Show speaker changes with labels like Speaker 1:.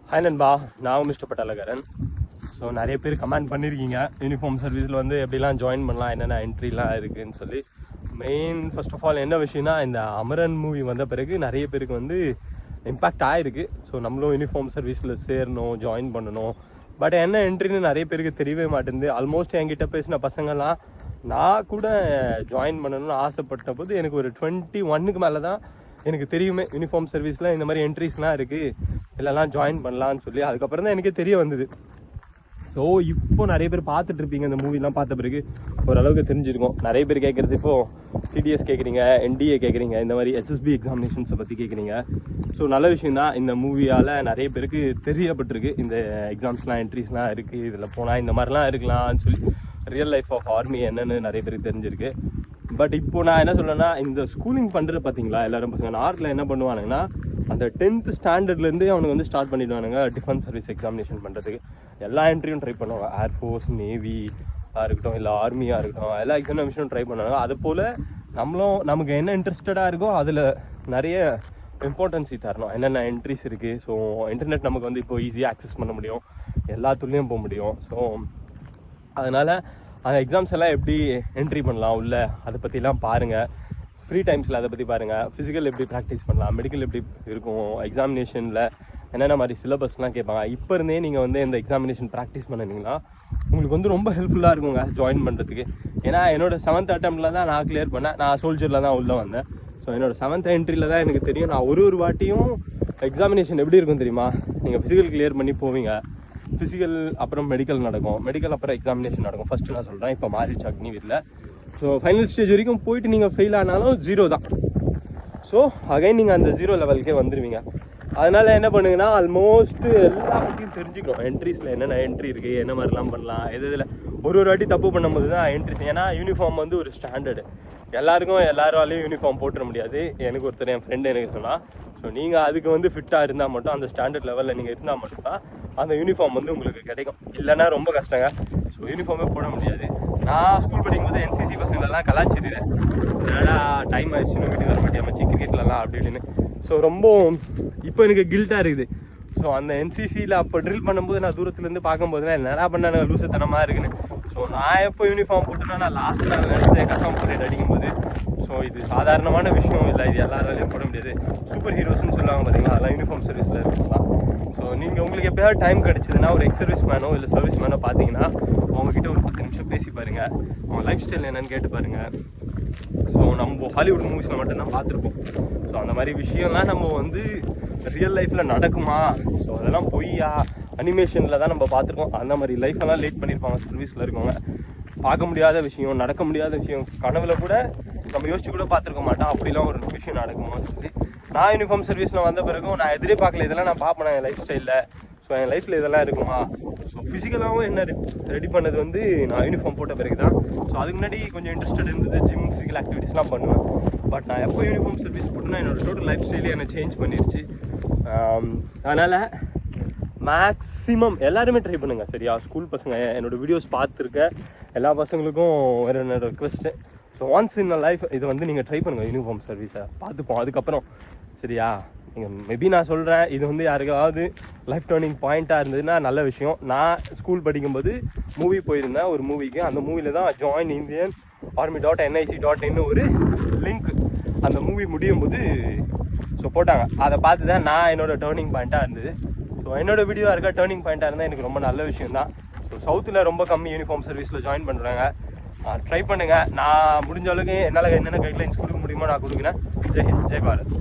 Speaker 1: Hi நண்பா, நான் mister பட்டாலகாரன். So நிறைய பேர் கமெண்ட் பண்ணியிருக்கீங்க யூனிஃபார்ம் சர்வீஸில் வந்து எப்படிலாம் ஜாயின் பண்ணலாம், என்னென்ன என்ட்ரிலாம் இருக்குதுன்னு சொல்லி. ஃபர்ஸ்ட் ஆஃப் ஆல் என்ன விஷயம்னா, இந்த அமரன் மூவி வந்த பிறகு நிறைய பேருக்கு வந்து இம்பேக்ட் ஆகிருக்கு. ஸோ நம்மளும் யூனிஃபார்ம் சர்வீஸில் சேரணும், ஜாயின் பண்ணணும். பட் என்ன என்ட்ரின்னு நிறைய பேருக்கு தெரியவே மாட்டேங்குது. ஆல்மோஸ்ட் என்கிட்ட பேசின பசங்கள்லாம் நான் கூட ஜாயின் பண்ணணும்னு ஆசைப்பட்ட போது எனக்கு ஒரு 21க்கு மேலே தான் எனக்கு தெரியுமே யூனிஃபார்ம் சர்வீஸில் இந்த மாதிரி என்ட்ரிஸ்லாம் இருக்குது, இல்லைலாம் ஜாயின் பண்ணலான்னு சொல்லி. அதுக்கப்புறம் தான் எனக்கே தெரிய வந்தது. ஸோ இப்போ நிறைய பேர் பார்த்துட்டு இருப்பீங்க, இந்த மூவிலாம் பார்த்த பிறகு ஓரளவுக்கு தெரிஞ்சிருக்கும். நிறைய பேர் கேட்குறது இப்போது சிடிஎஸ் கேட்குறீங்க, என்டிஏ கேட்குறீங்க, இந்த மாதிரி எஸ்எஸ்பி எக்ஸாமினேஷன்ஸை பற்றி கேட்குறீங்க. ஸோ நல்ல விஷயம் தான், இந்த மூவியால் நிறைய பேருக்கு தெரியப்பட்டிருக்கு இந்த எக்ஸாம்ஸ்லாம் என்ட்ரிஸ்லாம் இருக்குது, இதில் போனால் இந்த மாதிரிலாம் இருக்கலாம்னு சொல்லி ரியல் லைஃப் ஆஃப் ஆர்மி என்னென்னு நிறைய பேருக்கு தெரிஞ்சிருக்கு. பட் இப்போ நான் என்ன சொல்கிறேன்னா, இந்த ஸ்கூலிங் பண்ணுறது பார்த்தீங்களா, எல்லோரும் பசங்க நார்த்தில் என்ன பண்ணுவானுங்கன்னா, அந்த 10th ஸ்டாண்டர்ட்லேருந்தே அவனுக்கு வந்து ஸ்டார்ட் பண்ணிவிடுவானுங்க டிஃபென்ஸ் சர்வீஸ் எக்ஸாமினேஷன் பண்ணுறதுக்கு. எல்லா என்ட்ரியும் ட்ரை பண்ணுவாங்க, ஏர்ஃபோர்ஸ், நேவியாக இருக்கட்டும், இல்லை ஆர்மியாக இருக்கட்டும், எல்லா எக்ஸாமினேஷனும் ட்ரை பண்ணுவாங்க. அது போல் நம்மளும் நமக்கு என்ன இன்ட்ரெஸ்டடாக இருக்கோ அதில் நிறைய இம்பார்ட்டன்ஸி தரணும். என்னென்ன என்ட்ரிஸ் இருக்குது. ஸோ இன்டர்நெட் நமக்கு வந்து இப்போ ஈஸியாக ஆக்சஸ் பண்ண முடியும், எல்லாத்துலேயும் போக முடியும். ஸோ அதனால் அந்த எக்ஸாம்ஸ் எல்லாம் எப்படி என்ட்ரி பண்ணலாம் உள்ள, அதை பற்றிலாம் பாருங்கள். ஃப்ரீ டைம்ஸில் அதை பற்றி பாருங்கள். ஃபிசிக்கல் எப்படி ப்ராக்டிஸ் பண்ணலாம், மெடிக்கல் எப்படி இருக்கும், எக்ஸாமினேஷனில் என்னென்ன மாதிரி சிலபஸ்லாம் கேட்பாங்க. இப்போ இருந்தே நீங்கள் வந்து இந்த எக்ஸாமினேஷன் ப்ராக்டிஸ் பண்ணிங்கன்னா உங்களுக்கு வந்து ரொம்ப ஹெல்ப்ஃபுல்லாக இருக்குங்க ஜாயின் பண்ணுறதுக்கு. ஏன்னா என்னோடய 7th அட்டெம்ப்டில் தான் நான் கிளியர் பண்ணேன். நான் சோல்ஜரில் தான் உள்ளே வந்தேன். ஸோ என்னோடய 7th என்ட்ரியில் தான் எனக்கு தெரியும். நான் ஒரு வாட்டியும் எக்ஸாமினேஷன் எப்படி இருக்கும் தெரியுமா, நீங்கள் ஃபிசிக்கல் கிளியர் பண்ணி போவீங்க, ஃபிசிக்கல் அப்புறம் மெடிக்கல் நடக்கும், மெடிக்கல் அப்புறம் எக்ஸாமினேஷன் நடக்கும். ஃபஸ்ட்டு நான் சொல்கிறேன், இப்போ மாறிடுச்சு அக்னிவீரில். ஸோ ஃபைனல் ஸ்டேஜ் வரைக்கும் போயிட்டு நீங்கள் ஃபெயில் ஆனாலும் 0 தான். ஸோ அகைன் நீங்கள் அந்த 0 லெவலுக்கே வந்துடுவீங்க. அதனால் என்ன பண்ணுங்கன்னா, ஆல்மோஸ்ட்டு எல்லா பற்றியும் தெரிஞ்சுக்கணும். என்ட்ரிஸில் என்னென்ன என்ட்ரி இருக்குது, என்ன மாதிரிலாம் பண்ணலாம், இதில் ஒரு வாட்டி தப்பு பண்ணும்போது தான் என்ட்ரிஸ். ஏன்னா யூனிஃபார்ம் வந்து ஒரு ஸ்டாண்டர்டு, எல்லாராலையும் யூனிஃபார்ம் போட்டுற முடியாது. எனக்கு ஒருத்தர் என் ஃப்ரெண்டு எனக்கு சொன்னால், ஸோ நீங்கள் அதுக்கு வந்து ஃபிட்டாக இருந்தால் மட்டும், அந்த ஸ்டாண்டர்ட் லெவலில் நீங்கள் இருந்தால் மட்டும்தான் அந்த யூனிஃபார்ம் வந்து உங்களுக்கு கிடைக்கும். இல்லைன்னா ரொம்ப கஷ்டங்க. ஸோ யூனிஃபார்மே போட முடியாது. நான் ஸ்கூல் படிக்கும்போது என்சிசி பசங்களெல்லாம் கலாச்சிடுறேன், ஏன்னா டைம் ஆயிடுச்சுன்னு வீட்டுக்கு வர மாட்டேன் அமைச்சு கிரிக்கெட்லலாம் அப்படி இப்படின்னு. ஸோ ரொம்ப இப்போ எனக்கு கில்ட்டாக இருக்குது. ஸோ அந்த என்சிசியில் அப்போ ட்ரில் பண்ணும்போது நான் தூரத்துலேருந்து பார்க்கும்போதுலாம் என்னடா பண்ண லூசுத்தனமாக இருக்குன்னு. ஸோ நான் எப்போ யூனிஃபார்ம் போட்டேன்னா, நான் லாஸ்ட்டில் நினச்சேன் கசாம் பரேட் அடிக்கும்போது. ஸோ இது சாதாரணமான விஷயம் இல்லை, இது எல்லாராலையும் போட முடியாது. சூப்பர் ஹீரோஸ்ன்னு சொல்லுவாங்க பார்த்தீங்களா, அதெல்லாம் யூனிஃபார்ம் சர்வீஸில் இருக்கலாம். ஸோ நீங்கள் உங்களுக்கு எப்போயாவது டைம் கிடச்சிதுன்னா ஒரு சர்வீஸ் மேனோ இல்லை சர்வீஸ் மேனோ பார்த்தீங்கன்னா அவங்ககிட்ட ஒரு 10 நிமிஷம் பேசி பாருங்கள், அவங்க லைஃப் ஸ்டைல் என்னென்னு கேட்டு பாருங்கள். ஸோ நம்ம ஹாலிவுட் மூவிஸில் மட்டும்தான் பார்த்துருப்போம். ஸோ அந்த மாதிரி விஷயம்லாம் நம்ம வந்து ரியல் லைஃப்பில் நடக்குமா, ஸோ அதெல்லாம் பொய்யா, அனிமேஷனில் தான் நம்ம பார்த்துருக்கோம். அந்த மாதிரி லைஃப்பெல்லாம் லீட் பண்ணியிருப்பாங்க சர்வீஸில் இருக்கவங்க. பார்க்க முடியாத விஷயம், நடக்க முடியாத விஷயம், கனவுல கூட நம்ம யோசிச்சு கூட பார்த்துருக்க மாட்டோம், அப்படிலாம் ஒரு விஷயம் நடக்குமா சொல்லி. நான் யூனிஃபார்ம் சர்வீஸில் வந்த பிறகும் நான் எதிர்பார்க்கல, இதெல்லாம் நான் பார்ப்பேன் என் லைஃப் ஸ்டைலில். ஸோ என் லைஃப்பில் இதெல்லாம் இருக்குமா. ஸோ ஃபிசிக்கலாகவும் என்ன ரெடி பண்ணது வந்து நான் யூனிஃபார்ம் போட்ட பிறகு தான். ஸோ அதுக்கு முன்னாடி கொஞ்சம் இன்ட்ரெஸ்டட் இருந்தது, ஜிம், ஃபிசிக்கல் ஆக்டிவிட்டீஸ்லாம் பண்ணுவேன். பட் நான் எப்போ யூனிஃபார்ம் சர்வீஸ் போட்டேன்னா என்னோடய டோட்டல் லைஃப் ஸ்டைலே என்னை சேஞ்ச் பண்ணிடுச்சு. அதனால் மேக்ஸிமம் எல்லாருமே ட்ரை பண்ணுங்கள், சரியா. ஸ்கூல் பசங்க, என்னோடய வீடியோஸ் பார்த்துருக்க எல்லா பசங்களுக்கும் வேறு என்னோடய request. So once in life இது வந்து நீங்கள் ட்ரை பண்ணுங்கள், யூனிஃபார்ம் சர்வீஸை பார்த்துப்போம். அதுக்கப்புறம் சரியா, நீங்கள் மேபி நான் சொல்கிறேன், இது வந்து யாருக்காவது லைஃப் டர்னிங் பாயிண்ட்டாக இருந்ததுன்னா நல்ல விஷயம். நான் ஸ்கூல் படிக்கும்போது மூவி போயிருந்தேன், ஒரு மூவிக்கு. அந்த மூவியில் தான் ஜாயின் இந்தியன் army.nic.in ஒரு லிங்க் அந்த மூவி முடியும் போது ஸோ போட்டாங்க. அதை பார்த்து தான் நான் என்னோடய டேர்னிங் பாயிண்ட்டாக இருந்தது. ஸோ என்னோடய வீடியோ இருக்க டேர்னிங் பாயிண்ட்டாக இருந்தால் எனக்கு ரொம்ப நல்ல விஷயம் தான். ஸோ சவுத்தில் ரொம்ப கம்மி யூனிஃபார்ம் சர்வீஸில் ஜாயின் பண்ணுறாங்க. ட்ரை பண்ணுங்கள். நான் முடிஞ்ச அளவுக்கு என்னால் என்னென்ன கைட்லைன்ஸ் கொடுக்க முடியுமோ நான் கொடுக்குறேன். ஜெய் ஹிந்த், ஜெய் பாரத்.